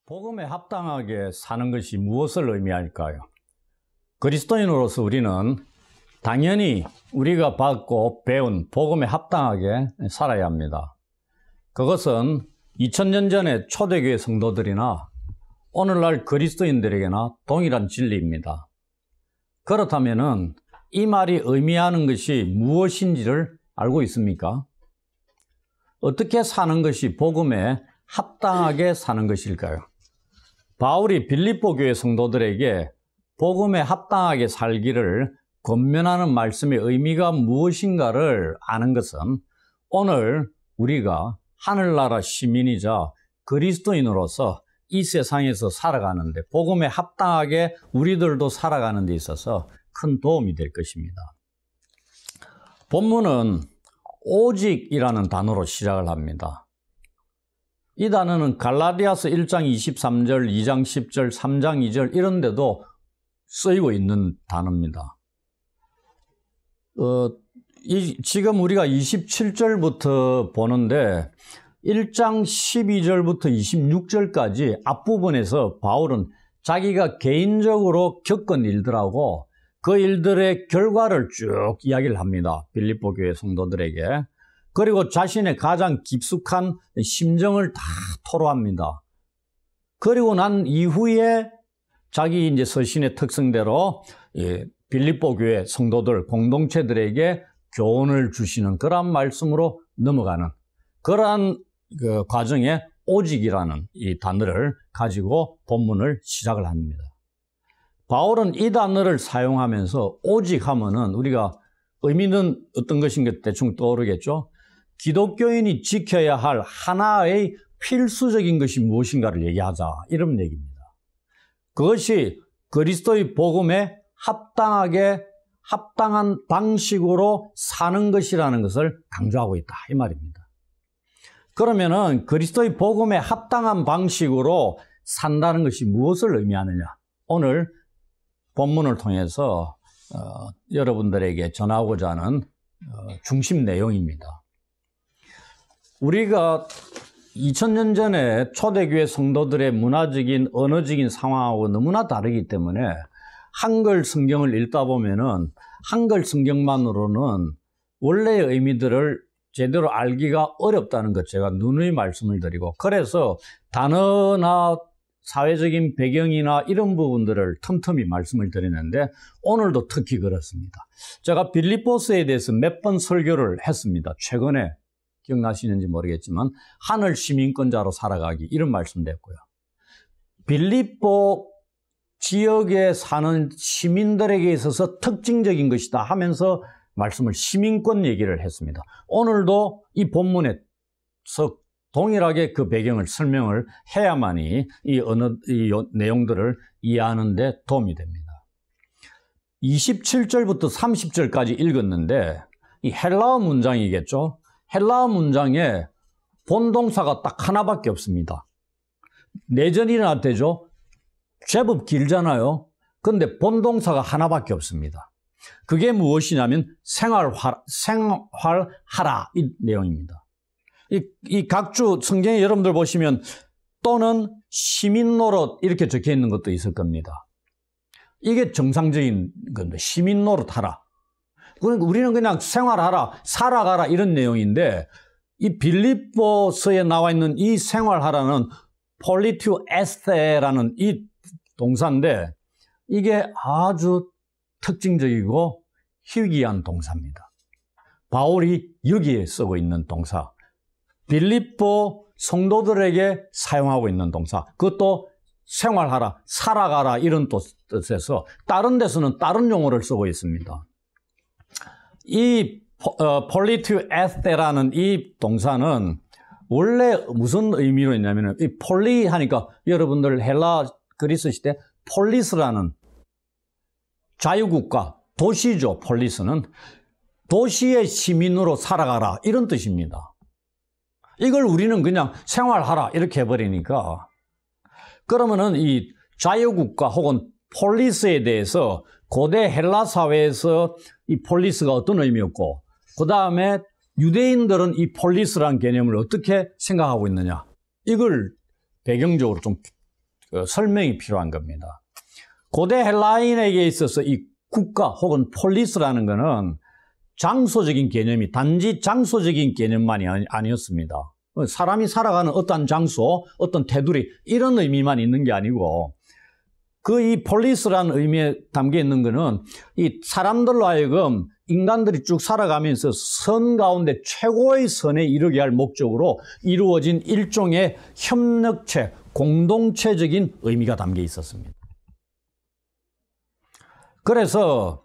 복음에 합당하게 사는 것이 무엇을 의미할까요? 그리스도인으로서 우리는 당연히 우리가 받고 배운 복음에 합당하게 살아야 합니다. 그것은 2000년 전의 초대교회 성도들이나 오늘날 그리스도인들에게나 동일한 진리입니다. 그렇다면 이 말이 의미하는 것이 무엇인지를 알고 있습니까? 어떻게 사는 것이 복음에 합당하게 사는 것일까요? 바울이 빌립보 교회 성도들에게 복음에 합당하게 살기를 권면하는 말씀의 의미가 무엇인가를 아는 것은 오늘 우리가 하늘나라 시민이자 그리스도인으로서 이 세상에서 살아가는데 복음에 합당하게 우리들도 살아가는 데 있어서 큰 도움이 될 것입니다. 본문은 오직이라는 단어로 시작을 합니다. 이 단어는 갈라디아서 1장 23절, 2장 10절, 3장 2절 이런 데도 쓰이고 있는 단어입니다. 지금 우리가 27절부터 보는데 1장 12절부터 26절까지 앞부분에서 바울은 자기가 개인적으로 겪은 일들하고 그 일들의 결과를 쭉 이야기를 합니다. 빌립보 교회 성도들에게. 그리고 자신의 가장 깊숙한 심정을 다 토로합니다. 그리고 난 이후에 자기 이제 서신의 특성대로 빌립보 교회 성도들, 공동체들에게 교훈을 주시는 그러한 말씀으로 넘어가는 그러한 그 과정에 오직이라는 이 단어를 가지고 본문을 시작을 합니다. 바울은 이 단어를 사용하면서 오직 하면은 우리가 의미는 어떤 것인가 대충 떠오르겠죠? 기독교인이 지켜야 할 하나의 필수적인 것이 무엇인가를 얘기하자 이런 얘기입니다. 그것이 그리스도의 복음에 합당한 방식으로 사는 것이라는 것을 강조하고 있다 이 말입니다. 그러면은 그리스도의 복음에 합당한 방식으로 산다는 것이 무엇을 의미하느냐? 오늘 본문을 통해서 여러분들에게 전하고자 하는 중심 내용입니다. 우리가 2000년 전에 초대교회 성도들의 문화적인, 언어적인 상황하고 너무나 다르기 때문에 한글 성경을 읽다 보면은 한글 성경만으로는 원래의 의미들을 제대로 알기가 어렵다는 것 제가 누누이 말씀을 드리고, 그래서 단어나 사회적인 배경이나 이런 부분들을 틈틈이 말씀을 드리는데 오늘도 특히 그렇습니다. 제가 빌립보서에 대해서 몇 번 설교를 했습니다. 최근에 기억나시는지 모르겠지만 하늘 시민권자로 살아가기 이런 말씀도 했고요. 빌립보 지역에 사는 시민들에게 있어서 특징적인 것이다 하면서 말씀을 시민권 얘기를 했습니다. 오늘도 이 본문에서 동일하게 그 배경을 설명을 해야만이 이 내용들을 이해하는 데 도움이 됩니다. 27절부터 30절까지 읽었는데 이 헬라어 문장이겠죠? 헬라어 문장에 본동사가 딱 하나밖에 없습니다. 내전이나 되죠? 제법 길잖아요. 근데 본동사가 하나밖에 없습니다. 그게 무엇이냐면 생활하라 이 내용입니다. 이 각주 성경에 여러분들 보시면 또는 시민노릇 이렇게 적혀 있는 것도 있을 겁니다. 이게 정상적인 건데 시민노릇 하라. 그러니까 우리는 그냥 생활하라, 살아가라 이런 내용인데 이 빌립보서에 나와 있는 이 생활하라는 폴리투 에스테라는 이 동사인데 이게 아주 특징적이고 희귀한 동사입니다. 바울이 여기에 쓰고 있는 동사, 빌립보 성도들에게 사용하고 있는 동사, 그것도 생활하라, 살아가라 이런 뜻에서 다른 데서는 다른 용어를 쓰고 있습니다. 이 폴리투 에스테라는 이 동사는 원래 무슨 의미로 있냐면 이 폴리 하니까 여러분들 헬라 그리스 시대 폴리스라는 자유국가, 도시죠. 폴리스는 도시의 시민으로 살아가라 이런 뜻입니다. 이걸 우리는 그냥 생활하라 이렇게 해버리니까 그러면은 이 자유국가 혹은 폴리스에 대해서 고대 헬라 사회에서 이 폴리스가 어떤 의미였고 그 다음에 유대인들은 이 폴리스라는 개념을 어떻게 생각하고 있느냐 이걸 배경적으로 좀 설명이 필요한 겁니다. 고대 헬라인에게 있어서 이 국가 혹은 폴리스라는 것은 장소적인 개념이 단지 장소적인 개념만이 아니었습니다. 사람이 살아가는 어떤 장소, 어떤 테두리 이런 의미만 있는 게 아니고 그 이 폴리스라는 의미에 담겨 있는 것은 이 사람들로 하여금 인간들이 쭉 살아가면서 선 가운데 최고의 선에 이르게 할 목적으로 이루어진 일종의 협력체, 공동체적인 의미가 담겨 있었습니다. 그래서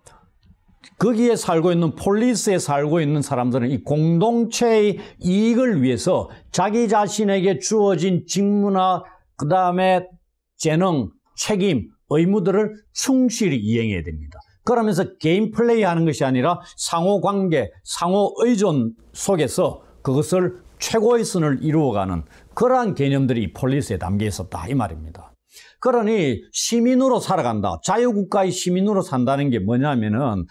거기에 살고 있는 폴리스에 살고 있는 사람들은 이 공동체의 이익을 위해서 자기 자신에게 주어진 직무나 그 다음에 재능, 책임, 의무들을 충실히 이행해야 됩니다. 그러면서 개인 플레이하는 것이 아니라 상호관계, 상호의존 속에서 그것을 최고의 선을 이루어가는 그러한 개념들이 폴리스에 담겨 있었다 이 말입니다. 그러니 시민으로 살아간다. 자유국가의 시민으로 산다는 게 뭐냐면은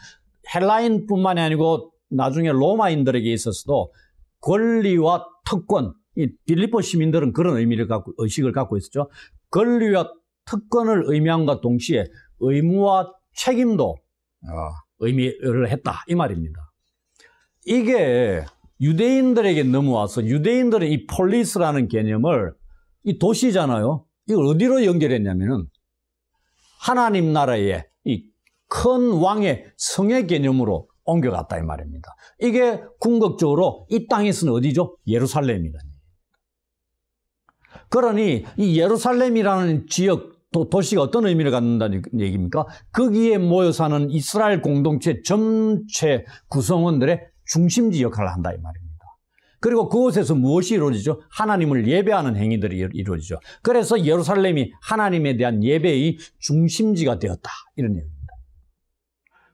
헬라인뿐만이 아니고 나중에 로마인들에게 있어서도 권리와 특권, 이 빌립보 시민들은 그런 의식을 갖고 있었죠. 권리와 특권을 의미함과 동시에 의무와 책임도 의미를 했다 이 말입니다. 이게 유대인들에게 넘어와서 유대인들은 이 폴리스라는 개념을 이 도시잖아요. 이걸 어디로 연결했냐면은 하나님 나라의 이 큰 왕의 성의 개념으로 옮겨갔다 이 말입니다. 이게 궁극적으로 이 땅에서는 어디죠? 예루살렘이다. 그러니 이 예루살렘이라는 지역 도시가 어떤 의미를 갖는다는 얘기입니까? 거기에 모여 사는 이스라엘 공동체 전체 구성원들의 중심지 역할을 한다 이 말입니다. 그리고 그곳에서 무엇이 이루어지죠? 하나님을 예배하는 행위들이 이루어지죠. 그래서 예루살렘이 하나님에 대한 예배의 중심지가 되었다 이런 얘기입니다.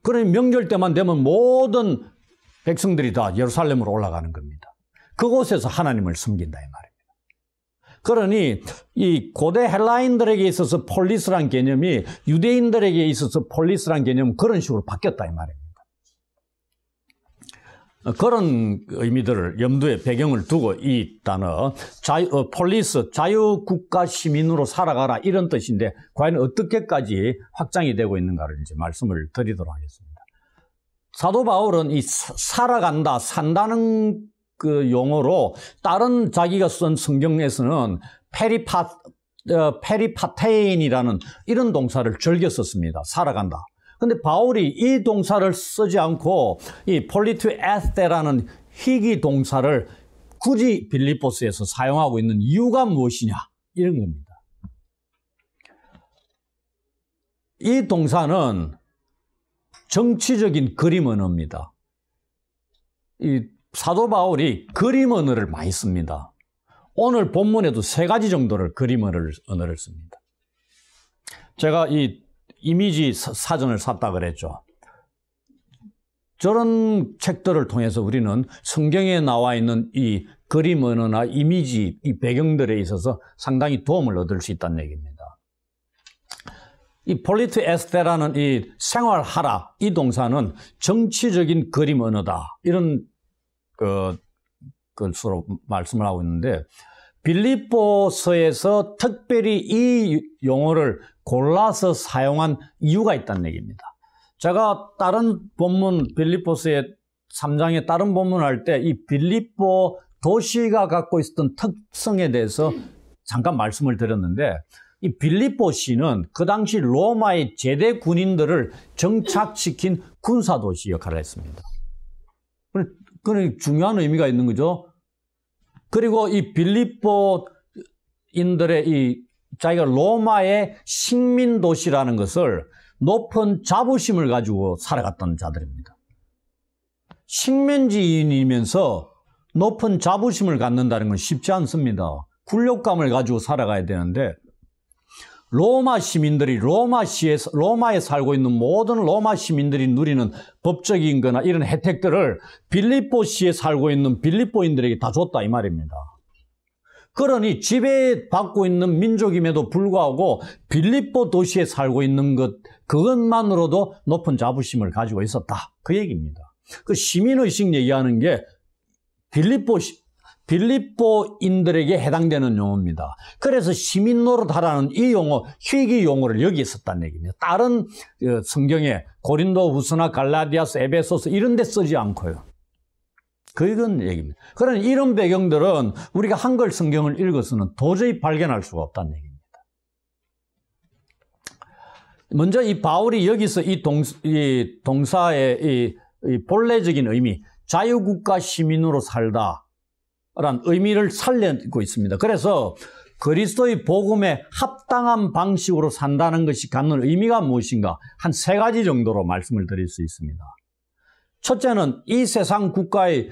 그러니 명절 때만 되면 모든 백성들이 다 예루살렘으로 올라가는 겁니다. 그곳에서 하나님을 섬긴다 이 말입니다. 그러니 이 고대 헬라인들에게 있어서 폴리스란 개념이 유대인들에게 있어서 폴리스란 개념은 그런 식으로 바뀌었다 이 말입니다. 그런 의미들을 염두에 배경을 두고 이 단어 폴리스, 자유국가 시민으로 살아가라 이런 뜻인데 과연 어떻게까지 확장이 되고 있는가를 이제 말씀을 드리도록 하겠습니다. 사도 바울은 이 살아간다, 산다는 그 용어로 다른 자기가 쓴 성경에서는 페리파테인이라는 이런 동사를 즐겨 썼습니다. 살아간다. 근데 바울이 이 동사를 쓰지 않고 이 폴리투에스테라는 희귀 동사를 굳이 빌립보스에서 사용하고 있는 이유가 무엇이냐 이런 겁니다. 이 동사는 정치적인 그림 언어입니다. 이 사도 바울이 그림 언어를 많이 씁니다. 오늘 본문에도 3가지 정도를 그림 언어를 씁니다. 제가 이 이미지 사전을 샀다 그랬죠. 저런 책들을 통해서 우리는 성경에 나와 있는 이 그림 언어나 이미지, 이 배경들에 있어서 상당히 도움을 얻을 수 있다는 얘기입니다. 이 폴리투에스테라는 이 생활하라, 이 동사는 정치적인 그림 언어다. 이런 것으로 말씀을 하고 있는데 빌립보서에서 특별히 이 용어를 골라서 사용한 이유가 있다는 얘기입니다. 제가 다른 본문 빌립보서의 3장의 다른 본문을 할 때 이 빌립보 도시가 갖고 있었던 특성에 대해서 잠깐 말씀을 드렸는데 이 빌립보시는 그 당시 로마의 제대 군인들을 정착시킨 군사도시 역할을 했습니다. 그런 중요한 의미가 있는 거죠. 그리고 이 빌립보인들의 이 자기가 로마의 식민도시라는 것을 높은 자부심을 가지고 살아갔던 자들입니다. 식민지인이면서 높은 자부심을 갖는다는 건 쉽지 않습니다. 굴욕감을 가지고 살아가야 되는데 로마 시민들이 로마에 살고 있는 모든 로마 시민들이 누리는 법적인 거나 이런 혜택들을 빌립보시에 살고 있는 빌립보인들에게 다 줬다 이 말입니다. 그러니 지배받고 있는 민족임에도 불구하고 빌립보 도시에 살고 있는 그것만으로도 높은 자부심을 가지고 있었다. 그 얘기입니다. 그 시민의식 얘기하는 게 빌립보인들에게 해당되는 용어입니다. 그래서 시민 노릇하라는 이 용어, 희귀 용어를 여기에 썼다는 얘기입니다. 다른 성경에 고린도 후서나 갈라디아서, 에베소서 이런 데 쓰지 않고요. 그건 얘기입니다. 그러나 이런 배경들은 우리가 한글 성경을 읽어서는 도저히 발견할 수가 없다는 얘기입니다. 먼저 이 바울이 여기서 이 동사의 이 본래적인 의미, 자유국가 시민으로 살다 라는 의미를 살리고 있습니다. 그래서 그리스도의 복음에 합당한 방식으로 산다는 것이 갖는 의미가 무엇인가 한 3가지 정도로 말씀을 드릴 수 있습니다. 첫째는 이 세상 국가의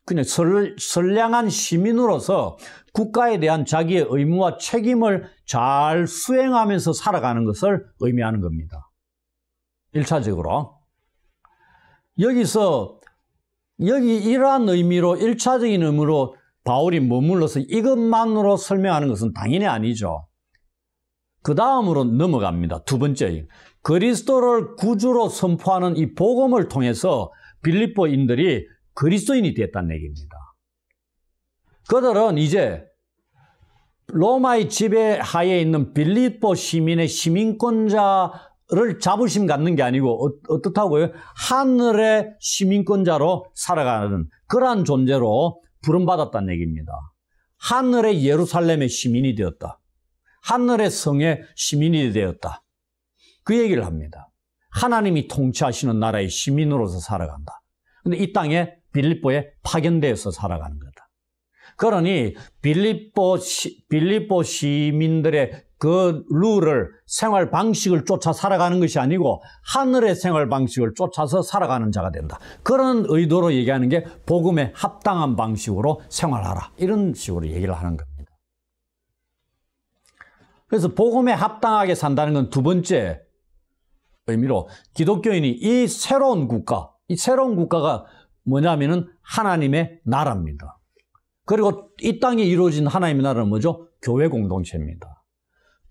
그냥 선량한 시민으로서 국가에 대한 자기의 의무와 책임을 잘 수행하면서 살아가는 것을 의미하는 겁니다. 1차적으로 여기 이러한 의미로 1차적인 의미로 바울이 머물러서 이것만으로 설명하는 것은 당연히 아니죠. 그 다음으로 넘어갑니다. 두 번째, 그리스도를 구주로 선포하는 이 복음을 통해서 빌립보인들이 그리스도인이 됐다는 얘기입니다. 그들은 이제 로마의 지배하에 있는 빌립보 시민의 시민권자를 자부심 갖는 게 아니고 어떻다고요? 하늘의 시민권자로 살아가는 그러한 존재로 부름받았다는 얘기입니다. 하늘의 예루살렘의 시민이 되었다. 하늘의 성의 시민이 되었다. 그 얘기를 합니다. 하나님이 통치하시는 나라의 시민으로서 살아간다. 근데 이 땅에 빌립보에 파견되어서 살아가는 거다. 그러니 빌립보 시민들의 그 룰을, 생활 방식을 쫓아 살아가는 것이 아니고 하늘의 생활 방식을 쫓아서 살아가는 자가 된다. 그런 의도로 얘기하는 게 복음에 합당한 방식으로 생활하라. 이런 식으로 얘기를 하는 겁니다. 그래서 복음에 합당하게 산다는 건 두 번째 의미로 기독교인이 이 새로운 국가가 뭐냐면은 하나님의 나라입니다. 그리고 이 땅에 이루어진 하나님의 나라는 뭐죠? 교회 공동체입니다.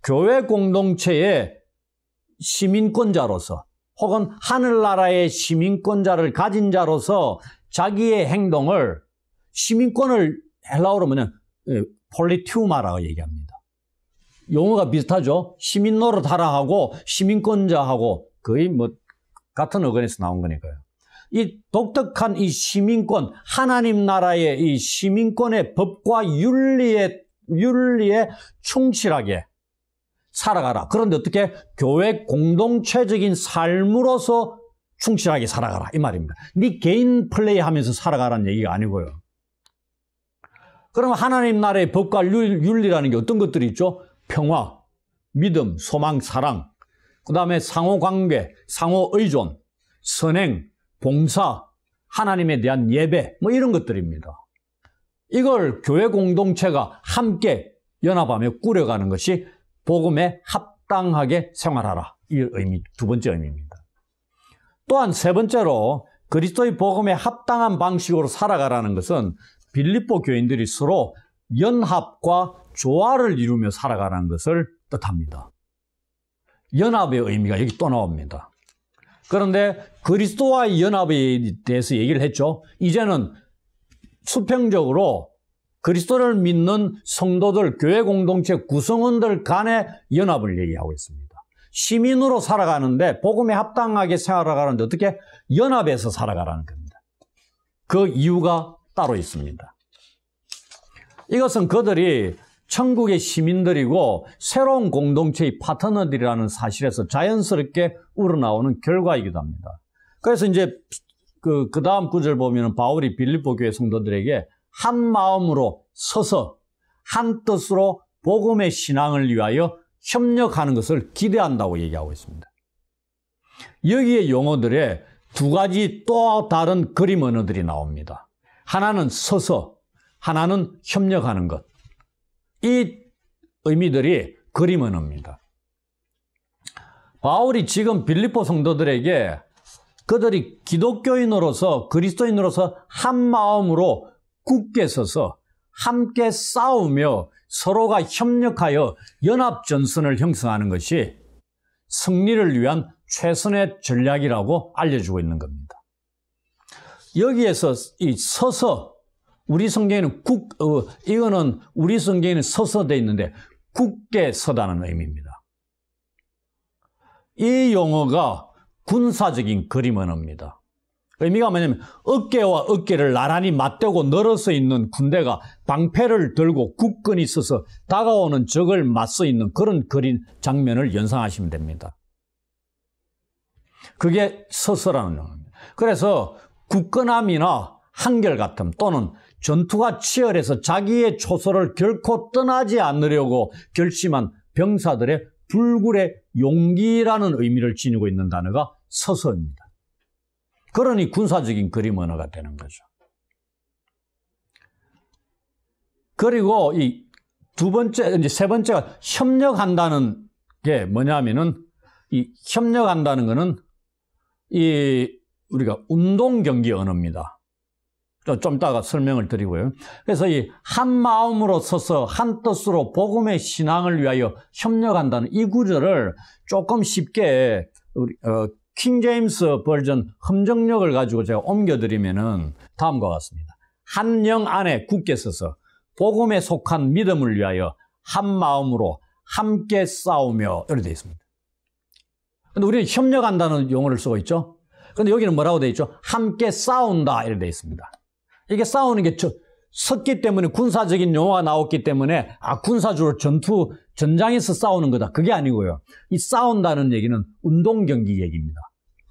교회 공동체의 시민권자로서 혹은 하늘나라의 시민권자를 가진 자로서 자기의 행동을, 시민권을 헬라어로 뭐냐, 폴리티우마라고 얘기합니다. 용어가 비슷하죠? 시민 노릇하라 하고 시민권자하고 거의 뭐 같은 어근에서 나온 거니까요. 이 독특한 이 시민권, 하나님 나라의 이 시민권의 법과 윤리에 충실하게 살아가라. 그런데 어떻게? 교회 공동체적인 삶으로서 충실하게 살아가라. 이 말입니다. 네 개인 플레이하면서 살아가라는 얘기가 아니고요. 그럼 하나님 나라의 법과 윤리라는 게 어떤 것들이 있죠? 평화, 믿음, 소망, 사랑, 그 다음에 상호관계, 상호의존, 선행, 봉사, 하나님에 대한 예배, 뭐 이런 것들입니다. 이걸 교회 공동체가 함께 연합하며 꾸려가는 것이 복음에 합당하게 생활하라. 이 의미, 두 번째 의미입니다. 또한 세 번째로 그리스도의 복음에 합당한 방식으로 살아가라는 것은 빌립보 교인들이 서로 연합과 조화를 이루며 살아가라는 것을 뜻합니다. 연합의 의미가 여기 또 나옵니다. 그런데 그리스도와의 연합에 대해서 얘기를 했죠. 이제는 수평적으로 그리스도를 믿는 성도들, 교회 공동체 구성원들 간의 연합을 얘기하고 있습니다. 시민으로 살아가는데 복음에 합당하게 살아가는데 어떻게? 연합해서 살아가라는 겁니다. 그 이유가 따로 있습니다. 이것은 그들이 천국의 시민들이고 새로운 공동체의 파트너들이라는 사실에서 자연스럽게 우러나오는 결과이기도 합니다. 그래서 이제 그 다음 구절 보면 바울이 빌립보 교회 성도들에게 한 마음으로 서서 한 뜻으로 복음의 신앙을 위하여 협력하는 것을 기대한다고 얘기하고 있습니다. 여기에 용어들에 두 가지 또 다른 그림 언어들이 나옵니다. 하나는 서서, 하나는 협력하는 것. 이 의미들이 그림 언어입니다. 바울이 지금 빌립보 성도들에게 그들이 기독교인으로서, 그리스도인으로서 한 마음으로 굳게 서서 함께 싸우며 서로가 협력하여 연합전선을 형성하는 것이 승리를 위한 최선의 전략이라고 알려주고 있는 겁니다. 여기에서 이 서서는 우리 성경에는 이거는 우리 성경에는 서서 돼 있는데 굳게 서다는 의미입니다. 이 용어가 군사적인 그림 언어입니다. 의미가 뭐냐면 어깨와 어깨를 나란히 맞대고 늘어서 있는 군대가 방패를 들고 굳건히 서서 다가오는 적을 맞서 있는 그런 그림 장면을 연상하시면 됩니다. 그게 서서라는 용어입니다. 그래서 굳건함이나 한결같음 또는 전투가 치열해서 자기의 초소를 결코 떠나지 않으려고 결심한 병사들의 불굴의 용기라는 의미를 지니고 있는 단어가 서서입니다. 그러니 군사적인 그림 언어가 되는 거죠. 그리고 이 두 번째, 이제 세 번째가 협력한다는 게 뭐냐면은 이 협력한다는 거는 우리가 운동 경기 언어입니다. 좀 이따가 설명을 드리고요. 그래서 이 한 마음으로 서서 한 뜻으로 복음의 신앙을 위하여 협력한다는 이 구절을 조금 쉽게 킹 제임스 버전 험정력을 가지고 제가 옮겨드리면은 다음과 같습니다. 한 영 안에 굳게 서서 복음에 속한 믿음을 위하여 한 마음으로 함께 싸우며 이렇게 되어 있습니다. 근데 우리는 협력한다는 용어를 쓰고 있죠. 근데 여기는 뭐라고 되어 있죠? 함께 싸운다 이렇게 되어 있습니다. 이게 싸우는 게 섰기 때문에 군사적인 용어가 나왔기 때문에 군사적으로 전장에서 싸우는 거다. 그게 아니고요. 이 싸운다는 얘기는 운동 경기 얘기입니다.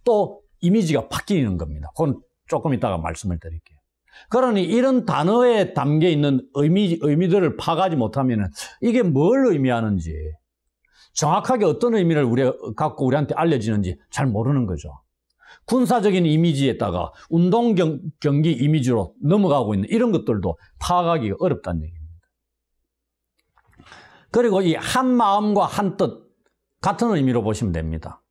또 이미지가 바뀌는 겁니다. 그건 조금 이따가 말씀을 드릴게요. 그러니 이런 단어에 담겨 있는 의미들을 파가지 못하면 이게 뭘 의미하는지 정확하게 어떤 의미를 갖고 우리한테 알려지는지 잘 모르는 거죠. 군사적인 이미지에다가 운동 경기 이미지로 넘어가고 있는 이런 것들도 파악하기가 어렵다는 얘기입니다. 그리고 이 한 마음과 한 뜻 같은 의미로 보시면 됩니다.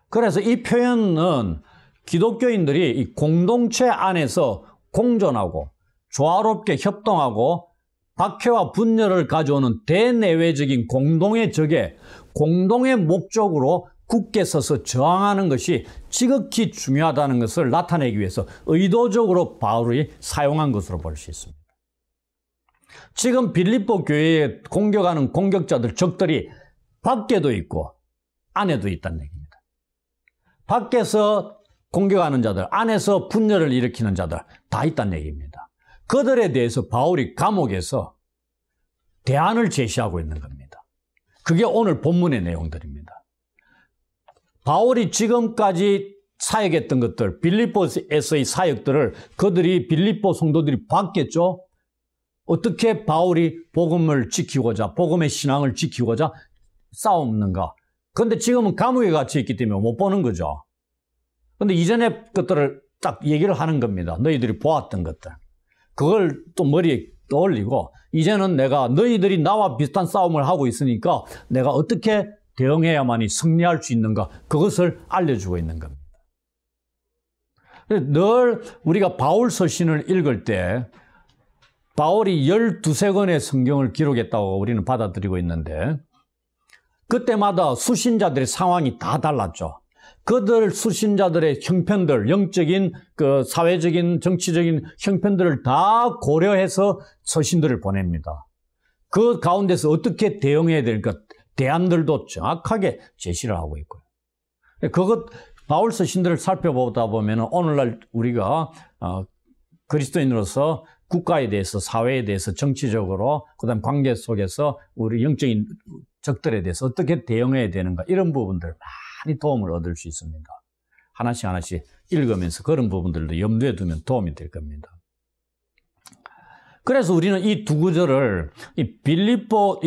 그래서 이 표현은 기독교인들이 이 공동체 안에서 공존하고 조화롭게 협동하고 박해와 분열을 가져오는 대내외적인 공동의 적에 공동의 목적으로 굳게 서서 저항하는 것이 지극히 중요하다는 것을 나타내기 위해서 의도적으로 바울이 사용한 것으로 볼 수 있습니다. 지금 빌립보 교회에 공격하는 공격자들, 적들이 밖에도 있고 안에도 있다는 얘기입니다. 밖에서 공격하는 자들, 안에서 분열을 일으키는 자들 다 있다는 얘기입니다. 그들에 대해서 바울이 감옥에서 대안을 제시하고 있는 겁니다. 그게 오늘 본문의 내용들입니다. 바울이 지금까지 사역했던 것들, 빌립보에서의 사역들을 그들이 빌립보 성도들이 봤겠죠? 어떻게 바울이 복음을 지키고자, 복음의 신앙을 지키고자 싸우는가? 그런데 지금은 감옥에 갇혀 있기 때문에 못 보는 거죠. 그런데 이전의 것들을 딱 얘기를 하는 겁니다. 너희들이 보았던 것들. 그걸 또 머리에 떠올리고 이제는 내가 너희들이 나와 비슷한 싸움을 하고 있으니까 내가 어떻게 대응해야만이 승리할 수 있는가, 그것을 알려주고 있는 겁니다. 늘 우리가 바울 서신을 읽을 때 바울이 12권의 성경을 기록했다고 우리는 받아들이고 있는데 그때마다 수신자들의 상황이 다 달랐죠. 그들 수신자들의 형편들, 영적인, 사회적인, 정치적인 형편들을 다 고려해서 서신들을 보냅니다. 그 가운데서 어떻게 대응해야 될까, 대안들도 정확하게 제시를 하고 있고요. 바울 서신들을 살펴보다 보면 오늘날 우리가 그리스도인으로서 국가에 대해서, 사회에 대해서, 정치적으로, 그다음 관계 속에서 우리 영적인 적들에 대해서 어떻게 대응해야 되는가, 이런 부분들 많이 도움을 얻을 수 있습니다. 하나씩 하나씩 읽으면서 그런 부분들도 염두에 두면 도움이 될 겁니다. 그래서 우리는 이 두 구절을 빌립보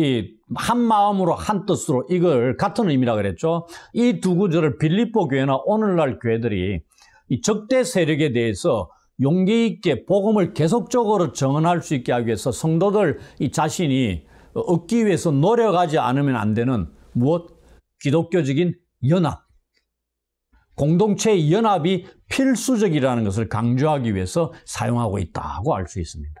한 마음으로 한 뜻으로 이걸 같은 의미라 그랬죠. 이 두 구절을 빌립보 교회나 오늘날 교회들이 이 적대 세력에 대해서 용기 있게 복음을 계속적으로 정언할 수 있게 하기 위해서 성도들 이 자신이 얻기 위해서 노력하지 않으면 안 되는 무엇? 기독교적인 연합. 공동체의 연합이 필수적이라는 것을 강조하기 위해서 사용하고 있다고 알 수 있습니다.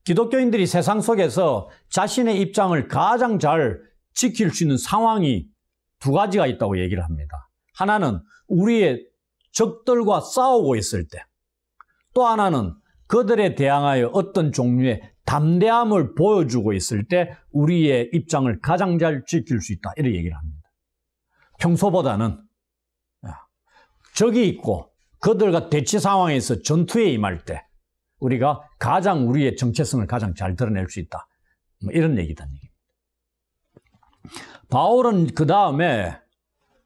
기독교인들이 세상 속에서 자신의 입장을 가장 잘 지킬 수 있는 상황이 두 가지가 있다고 얘기를 합니다. 하나는 우리의 적들과 싸우고 있을 때, 또 하나는 그들에 대항하여 어떤 종류의 담대함을 보여주고 있을 때 우리의 입장을 가장 잘 지킬 수 있다. 이렇게 얘기를 합니다. 평소보다는 적이 있고 그들과 대치 상황에서 전투에 임할 때 우리가 가장 우리의 정체성을 가장 잘 드러낼 수 있다. 뭐 이런 얘기다는 얘기입니다. 바울은 그 다음에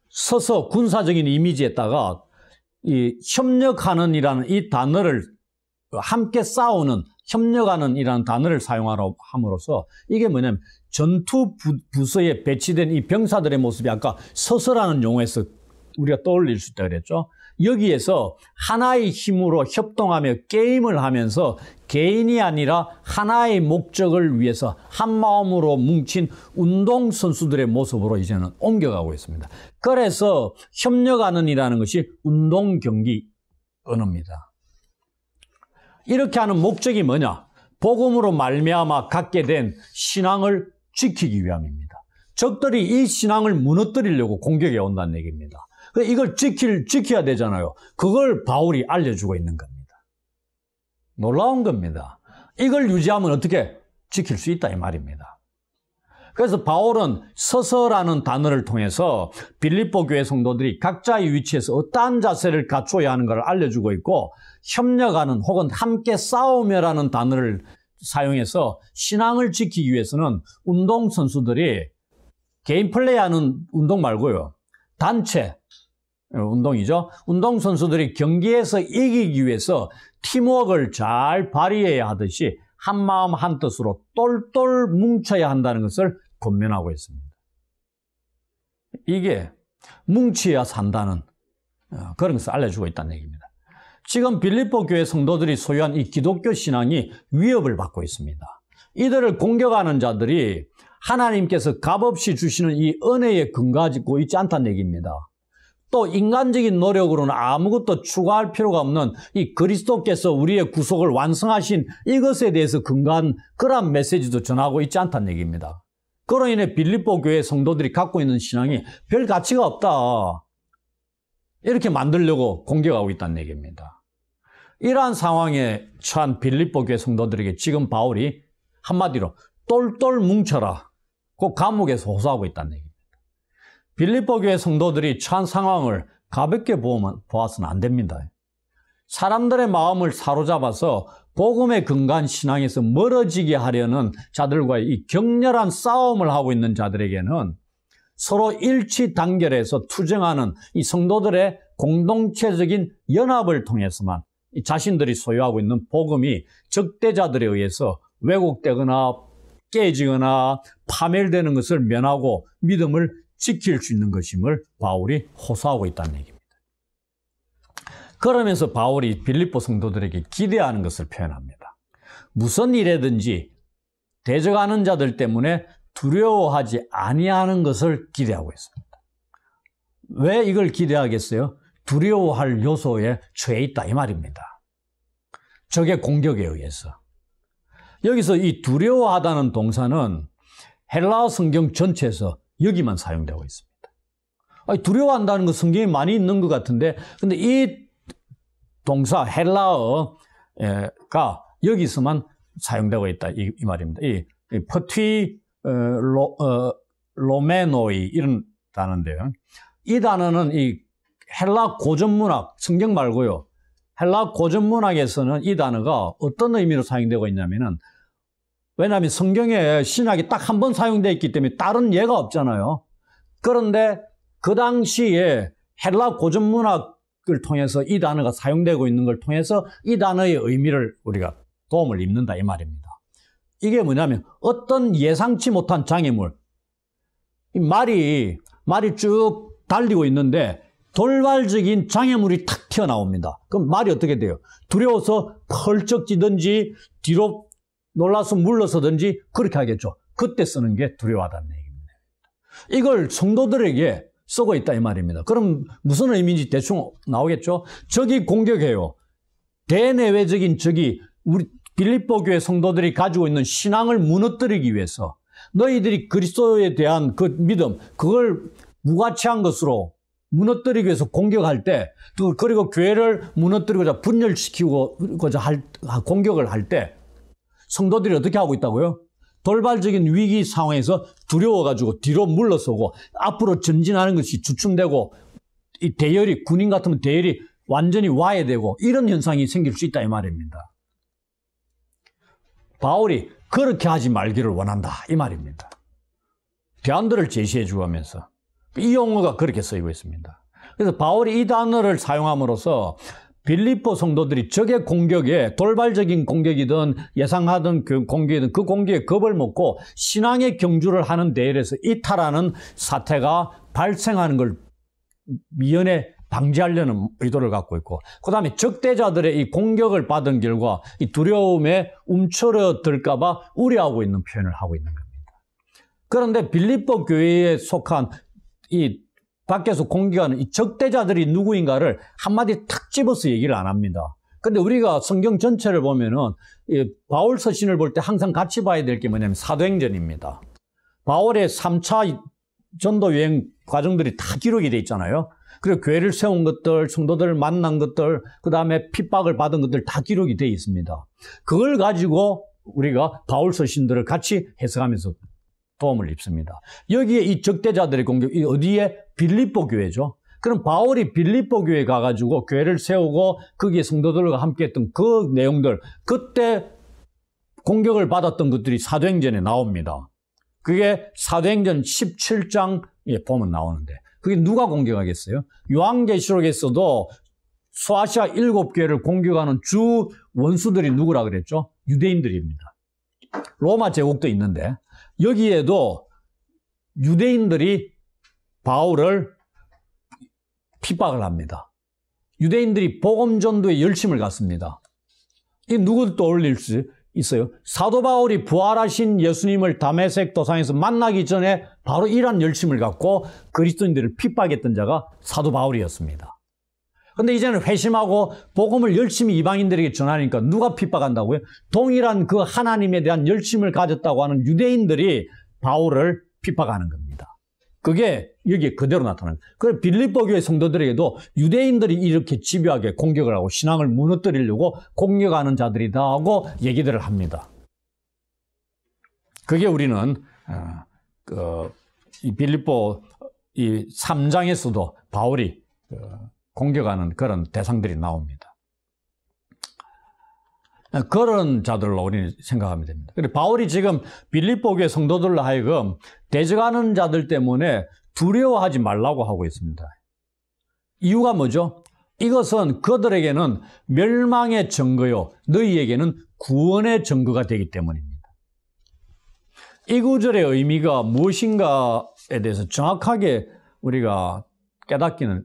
서서 군사적인 이미지에다가 이 협력하는 이라는 이 단어를 함께 싸우는 협력하는 이라는 단어를 사용하러 함으로써 이게 뭐냐면 전투 부서에 배치된 이 병사들의 모습이 아까 서서라는 용어에서 우리가 떠올릴 수 있다 그랬죠. 여기에서 하나의 힘으로 협동하며 게임을 하면서 개인이 아니라 하나의 목적을 위해서 한 마음으로 뭉친 운동선수들의 모습으로 이제는 옮겨가고 있습니다. 그래서 협력하는 이라는 것이 운동경기 언어입니다. 이렇게 하는 목적이 뭐냐? 복음으로 말미암아 갖게 된 신앙을 지키기 위함입니다. 적들이 이 신앙을 무너뜨리려고 공격해 온다는 얘기입니다. 이걸 지켜야 되잖아요. 그걸 바울이 알려주고 있는 겁니다. 놀라운 겁니다. 이걸 유지하면 어떻게 지킬 수 있다 이 말입니다. 그래서 바울은 서서라는 단어를 통해서 빌립보 교회 성도들이 각자의 위치에서 어떠한 자세를 갖춰야 하는 걸 알려주고 있고 협력하는 혹은 함께 싸우며라는 단어를 사용해서 신앙을 지키기 위해서는 운동선수들이 개인 플레이하는 운동 말고요. 단체 운동이죠. 운동선수들이 경기에서 이기기 위해서 팀워크를 잘 발휘해야 하듯이 한마음 한뜻으로 똘똘 뭉쳐야 한다는 것을 권면하고 있습니다. 이게 뭉쳐야 산다는 그런 것을 알려주고 있다는 얘기입니다. 지금 빌립보 교회 성도들이 소유한 이 기독교 신앙이 위협을 받고 있습니다. 이들을 공격하는 자들이 하나님께서 값없이 주시는 이 은혜에 근거하고 있지 않다는 얘기입니다. 또 인간적인 노력으로는 아무것도 추가할 필요가 없는 이 그리스도께서 우리의 구속을 완성하신 이것에 대해서 근거한 그러한 메시지도 전하고 있지 않다는 얘기입니다. 그로 인해 빌립보 교회 성도들이 갖고 있는 신앙이 별 가치가 없다. 이렇게 만들려고 공격하고 있다는 얘기입니다. 이러한 상황에 처한 빌립보 교회 성도들에게 지금 바울이 한마디로 똘똘 뭉쳐라. 그 감옥에서 호소하고 있다는 얘기입니다. 빌립보 교회 성도들이 처한 상황을 가볍게 보아서는 안 됩니다. 사람들의 마음을 사로잡아서 복음에 근거한 신앙에서 멀어지게 하려는 자들과의 이 격렬한 싸움을 하고 있는 자들에게는 서로 일치 단결해서 투쟁하는 이 성도들의 공동체적인 연합을 통해서만 자신들이 소유하고 있는 복음이 적대자들에 의해서 왜곡되거나 깨지거나 파멸되는 것을 면하고 믿음을 지킬 수 있는 것임을 바울이 호소하고 있다는 얘기입니다. 그러면서 바울이 빌립보 성도들에게 기대하는 것을 표현합니다. 무슨 일에든지 대적하는 자들 때문에 두려워하지 아니하는 것을 기대하고 있습니다. 왜 이걸 기대하겠어요? 두려워할 요소에 처해 있다 이 말입니다. 적의 공격에 의해서. 여기서 이 두려워하다는 동사는 헬라어 성경 전체에서 여기만 사용되고 있습니다. 아니, 두려워한다는 거 성경에 많이 있는 것 같은데, 근데 이 동사 헬라어가 여기서만 사용되고 있다 이 말입니다. 이 퍼튀 로메노이 이런 단어인데요. 이 단어는 이 헬라 고전문학, 성경 말고요. 헬라 고전문학에서는 이 단어가 어떤 의미로 사용되고 있냐면은 왜냐하면 성경에 신약이 딱 한 번 사용되어 있기 때문에 다른 예가 없잖아요. 그런데 그 당시에 헬라 고전문학을 통해서 이 단어가 사용되고 있는 걸 통해서 이 단어의 의미를 우리가 도움을 입는다 이 말입니다. 이게 뭐냐면 어떤 예상치 못한 장애물, 말이 쭉 달리고 있는데 돌발적인 장애물이 탁 튀어나옵니다. 그럼 말이 어떻게 돼요? 두려워서 펄쩍 뛰든지 뒤로 놀라서 물러서든지 그렇게 하겠죠. 그때 쓰는 게 두려워하다는 얘기입니다. 이걸 성도들에게 쓰고 있다 이 말입니다. 그럼 무슨 의미인지 대충 나오겠죠? 적이 공격해요. 대내외적인 적이 우리 빌립보 교회 성도들이 가지고 있는 신앙을 무너뜨리기 위해서 너희들이 그리스도에 대한 그 믿음, 그걸 무가치한 것으로 무너뜨리기 위해서 공격할 때, 또 그리고 교회를 무너뜨리고자 분열시키고자 공격을 할 때 성도들이 어떻게 하고 있다고요? 돌발적인 위기 상황에서 두려워가지고 뒤로 물러서고 앞으로 전진하는 것이 주춤되고 이 대열이 군인 같으면 대열이 완전히 와해되고 이런 현상이 생길 수 있다 이 말입니다. 바울이 그렇게 하지 말기를 원한다 이 말입니다. 대안들을 제시해 주면서 이 용어가 그렇게 쓰이고 있습니다. 그래서 바울이 이 단어를 사용함으로써 빌립보 성도들이 적의 공격에 돌발적인 공격이든 예상하던 그 공격이든 그 공격에 겁을 먹고 신앙의 경주를 하는 대열에서 이탈하는 사태가 발생하는 걸 미연에 방지하려는 의도를 갖고 있고, 그 다음에 적대자들의 이 공격을 받은 결과 이 두려움에 움츠러들까봐 우려하고 있는 표현을 하고 있는 겁니다. 그런데 빌립보 교회에 속한 이 밖에서 공격하는 이 적대자들이 누구인가를 한마디 탁 집어서 얘기를 안 합니다. 근데 우리가 성경 전체를 보면은 이 바울 서신을 볼 때 항상 같이 봐야 될 게 뭐냐면 사도행전입니다. 바울의 3차 전도 여행 과정들이 다 기록이 돼 있잖아요. 그리고 교회를 세운 것들, 성도들을 만난 것들, 그 다음에 핍박을 받은 것들 다 기록이 돼 있습니다. 그걸 가지고 우리가 바울 서신들을 같이 해석하면서 도움을 입습니다. 여기에 이 적대자들의 공격이 어디에? 빌립보 교회죠. 그럼 바울이 빌립보 교회에 가가지고 교회를 세우고 거기에 성도들과 함께 했던 그 내용들, 그때 공격을 받았던 것들이 사도행전에 나옵니다. 그게 사도행전 17장에 보면 나오는데 그게 누가 공격하겠어요? 요한계시록에서도 소아시아 7교회를 공격하는 주 원수들이 누구라 그랬죠? 유대인들입니다. 로마 제국도 있는데 여기에도 유대인들이 바울을 핍박을 합니다. 유대인들이 복음 전도에 열심을 갖습니다. 이 누구를 떠올릴 수 있어요? 사도 바울이 부활하신 예수님을 다메섹 도상에서 만나기 전에 바로 이러한 열심을 갖고 그리스도인들을 핍박했던 자가 사도 바울이었습니다. 근데 이제는 회심하고 복음을 열심히 이방인들에게 전하니까 누가 핍박한다고요? 동일한 그 하나님에 대한 열심을 가졌다고 하는 유대인들이 바울을 핍박하는 겁니다. 그게 여기에 그대로 나타나는 거예요. 그래서 빌립보 교회 성도들에게도 유대인들이 이렇게 집요하게 공격을 하고 신앙을 무너뜨리려고 공격하는 자들이다 하고 얘기들을 합니다. 그게 우리는 이 빌립보 이 3장에서도 바울이 공격하는 그런 대상들이 나옵니다. 그런 자들로 우리는 생각하면 됩니다. 그리고 바울이 지금 빌립보 교회 성도들로 하여금 대적하는 자들 때문에 두려워하지 말라고 하고 있습니다. 이유가 뭐죠? 이것은 그들에게는 멸망의 증거요, 너희에게는 구원의 증거가 되기 때문입니다. 이 구절의 의미가 무엇인가에 대해서 정확하게 우리가 깨닫기는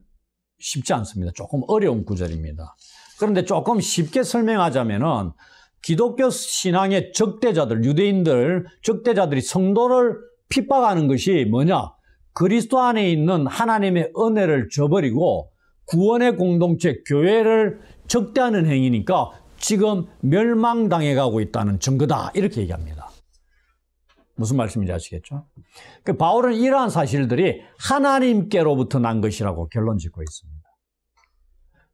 쉽지 않습니다. 조금 어려운 구절입니다. 그런데 조금 쉽게 설명하자면은 기독교 신앙의 적대자들, 유대인들, 적대자들이 성도를 핍박하는 것이 뭐냐? 그리스도 안에 있는 하나님의 은혜를 저버리고 구원의 공동체, 교회를 적대하는 행위니까 지금 멸망당해 가고 있다는 증거다. 이렇게 얘기합니다. 무슨 말씀인지 아시겠죠? 바울은 이러한 사실들이 하나님께로부터 난 것이라고 결론 짓고 있습니다.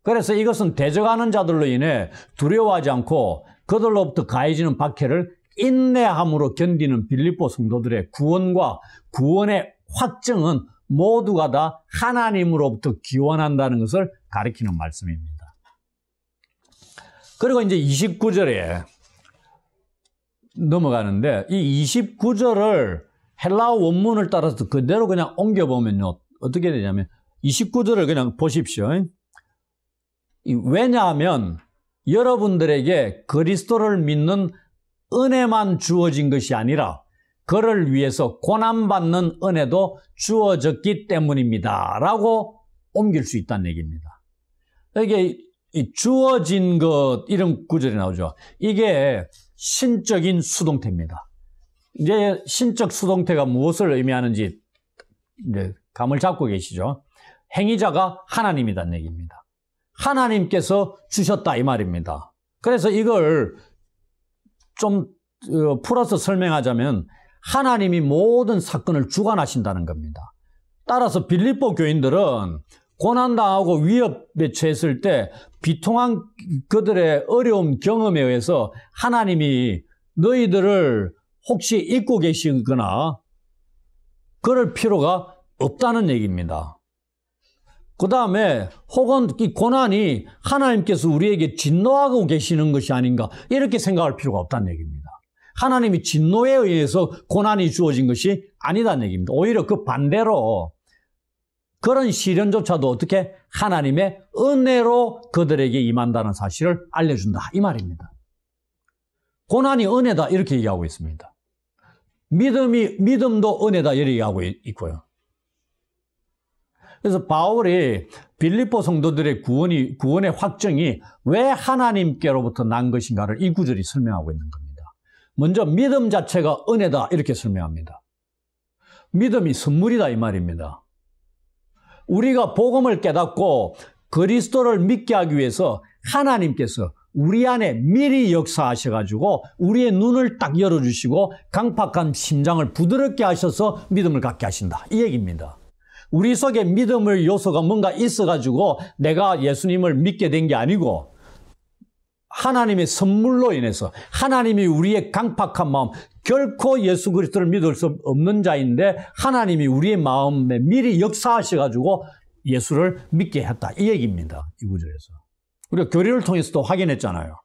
그래서 이것은 대적하는 자들로 인해 두려워하지 않고 그들로부터 가해지는 박해를 인내함으로 견디는 빌립보 성도들의 구원과 구원의 확증은 모두가 다 하나님으로부터 기원한다는 것을 가리키는 말씀입니다. 그리고 이제 29절에 넘어가는데 이 29절을 헬라어 원문을 따라서 그대로 그냥 옮겨보면요. 어떻게 되냐면 29절을 그냥 보십시오. 왜냐하면 여러분들에게 그리스도를 믿는 은혜만 주어진 것이 아니라 그를 위해서 고난받는 은혜도 주어졌기 때문입니다. 라고 옮길 수 있다는 얘기입니다. 이게 주어진 것 이런 구절이 나오죠. 이게 신적인 수동태입니다. 이제 신적 수동태가 무엇을 의미하는지 이제 감을 잡고 계시죠. 행위자가 하나님이라는 얘기입니다. 하나님께서 주셨다 이 말입니다. 그래서 이걸 좀 풀어서 설명하자면 하나님이 모든 사건을 주관하신다는 겁니다. 따라서 빌립보 교인들은 고난당하고 위협에 처했을 때 비통한 그들의 어려운 경험에 의해서 하나님이 너희들을 혹시 잊고 계시거나 그럴 필요가 없다는 얘기입니다. 그 다음에 혹은 이 고난이 하나님께서 우리에게 진노하고 계시는 것이 아닌가 이렇게 생각할 필요가 없다는 얘기입니다. 하나님이 진노에 의해서 고난이 주어진 것이 아니다는 얘기입니다. 오히려 그 반대로 그런 시련조차도 어떻게 하나님의 은혜로 그들에게 임한다는 사실을 알려준다 이 말입니다. 고난이 은혜다 이렇게 얘기하고 있습니다. 믿음도 은혜다 이렇게 얘기하고 있고요. 그래서 바울이 빌립보 성도들의 구원의 확정이 왜 하나님께로부터 난 것인가를 이 구절이 설명하고 있는 겁니다. 먼저 믿음 자체가 은혜다 이렇게 설명합니다. 믿음이 선물이다 이 말입니다. 우리가 복음을 깨닫고 그리스도를 믿게 하기 위해서 하나님께서 우리 안에 미리 역사하셔가지고 우리의 눈을 딱 열어주시고 강팍한 심장을 부드럽게 하셔서 믿음을 갖게 하신다 이 얘기입니다. 우리 속에 믿음의 요소가 뭔가 있어가지고 내가 예수님을 믿게 된 게 아니고 하나님의 선물로 인해서 하나님이 우리의 강팍한 마음, 결코 예수 그리스도를 믿을 수 없는 자인데 하나님이 우리의 마음에 미리 역사하셔가지고 예수를 믿게 했다 이 얘기입니다. 이 구절에서 우리가 교리를 통해서도 확인했잖아요.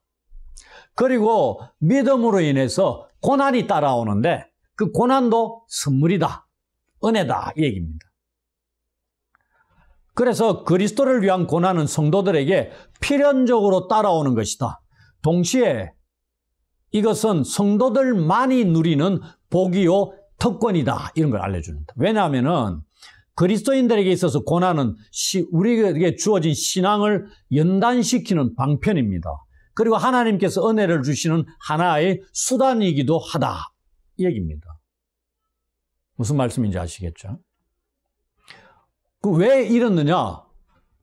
그리고 믿음으로 인해서 고난이 따라오는데 그 고난도 선물이다, 은혜다 이 얘기입니다. 그래서 그리스도를 위한 고난은 성도들에게 필연적으로 따라오는 것이다. 동시에 이것은 성도들만이 누리는 복이요 특권이다 이런 걸 알려줍니다. 왜냐하면 그리스도인들에게 있어서 고난은 우리에게 주어진 신앙을 연단시키는 방편입니다. 그리고 하나님께서 은혜를 주시는 하나의 수단이기도 하다 이 얘기입니다. 무슨 말씀인지 아시겠죠? 왜 이러느냐?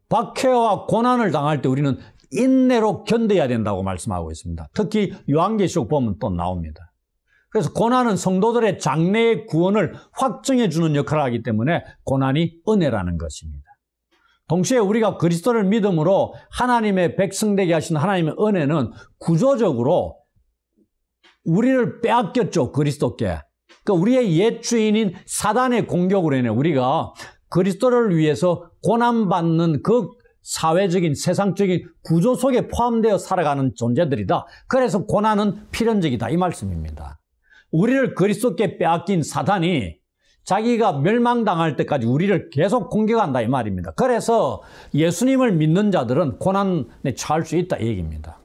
박해와 고난을 당할 때 우리는 인내로 견뎌야 된다고 말씀하고 있습니다. 특히 요한계시록 보면 또 나옵니다. 그래서 고난은 성도들의 장래의 구원을 확정해 주는 역할을 하기 때문에 고난이 은혜라는 것입니다. 동시에 우리가 그리스도를 믿음으로 하나님의 백성되게 하신 하나님의 은혜는 구조적으로 우리를 빼앗겼죠. 그리스도께. 그러니까 우리의 옛 주인인 사단의 공격으로 인해 우리가 그리스도를 위해서 고난받는 그 사회적인 세상적인 구조 속에 포함되어 살아가는 존재들이다. 그래서 고난은 필연적이다 이 말씀입니다. 우리를 그리스도께 빼앗긴 사단이 자기가 멸망당할 때까지 우리를 계속 공격한다 이 말입니다. 그래서 예수님을 믿는 자들은 고난에 처할 수 있다 이 얘기입니다.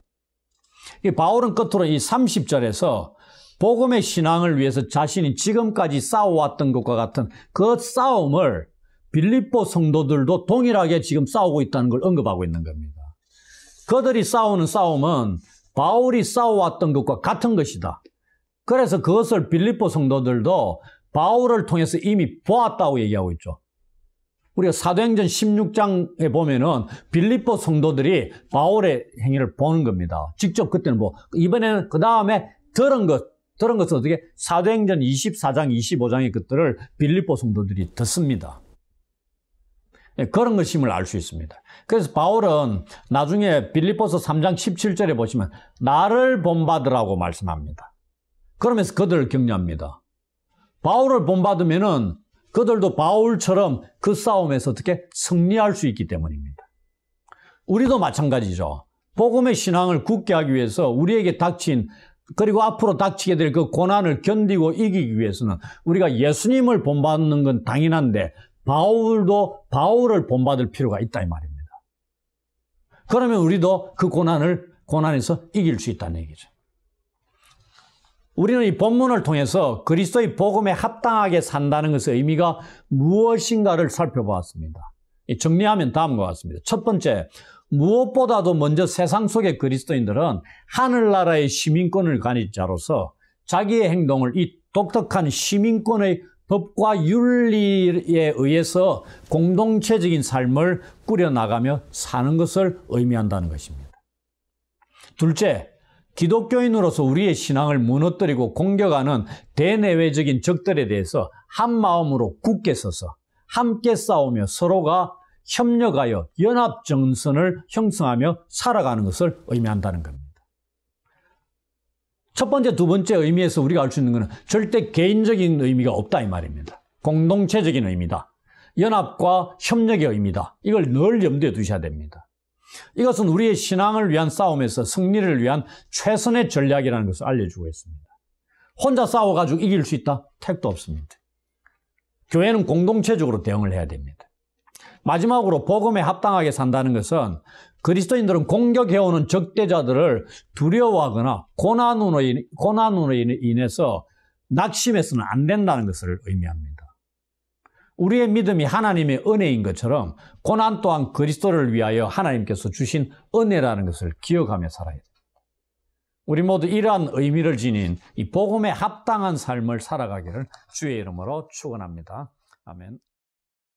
바울은 끝으로 이 30절에서 복음의 신앙을 위해서 자신이 지금까지 싸워왔던 것과 같은 그 싸움을 빌립보 성도들도 동일하게 지금 싸우고 있다는 걸 언급하고 있는 겁니다. 그들이 싸우는 싸움은 바울이 싸워왔던 것과 같은 것이다. 그래서 그것을 빌립보 성도들도 바울을 통해서 이미 보았다고 얘기하고 있죠. 우리가 사도행전 16장에 보면은 빌립보 성도들이 바울의 행위를 보는 겁니다. 직접 그때는 이번에는 그 다음에 들은 것은 어떻게? 사도행전 24장, 25장의 것들을 빌립보 성도들이 듣습니다. 그런 것임을 알 수 있습니다. 그래서 바울은 나중에 빌립보서 3장 17절에 보시면 나를 본받으라고 말씀합니다. 그러면서 그들을 격려합니다. 바울을 본받으면은 그들도 바울처럼 그 싸움에서 어떻게 승리할 수 있기 때문입니다. 우리도 마찬가지죠. 복음의 신앙을 굳게 하기 위해서 우리에게 닥친 그리고 앞으로 닥치게 될 그 고난을 견디고 이기기 위해서는 우리가 예수님을 본받는 건 당연한데 바울도 바울을 본받을 필요가 있다 이 말입니다. 그러면 우리도 그 고난에서 이길 수 있다는 얘기죠. 우리는 이 본문을 통해서 그리스도의 복음에 합당하게 산다는 것의 의미가 무엇인가를 살펴보았습니다. 정리하면 다음과 같습니다. 첫 번째, 무엇보다도 먼저 세상 속의 그리스도인들은 하늘나라의 시민권을 가진 자로서 자기의 행동을 이 독특한 시민권의 법과 윤리에 의해서 공동체적인 삶을 꾸려나가며 사는 것을 의미한다는 것입니다. 둘째, 기독교인으로서 우리의 신앙을 무너뜨리고 공격하는 대내외적인 적들에 대해서 한 마음으로 굳게 서서 함께 싸우며 서로가 협력하여 연합정선을 형성하며 살아가는 것을 의미한다는 겁니다. 첫 번째, 두 번째 의미에서 우리가 알 수 있는 것은 절대 개인적인 의미가 없다 이 말입니다. 공동체적인 의미다. 연합과 협력의 의미다. 이걸 늘 염두에 두셔야 됩니다. 이것은 우리의 신앙을 위한 싸움에서 승리를 위한 최선의 전략이라는 것을 알려주고 있습니다. 혼자 싸워가지고 이길 수 있다? 택도 없습니다. 교회는 공동체적으로 대응을 해야 됩니다. 마지막으로 복음에 합당하게 산다는 것은 그리스도인들은 공격해오는 적대자들을 두려워하거나 고난으로 인해서 낙심해서는 안 된다는 것을 의미합니다. 우리의 믿음이 하나님의 은혜인 것처럼 고난 또한 그리스도를 위하여 하나님께서 주신 은혜라는 것을 기억하며 살아야 됩니다. 우리 모두 이러한 의미를 지닌 이 복음에 합당한 삶을 살아가기를 주의 이름으로 축원합니다. 아멘.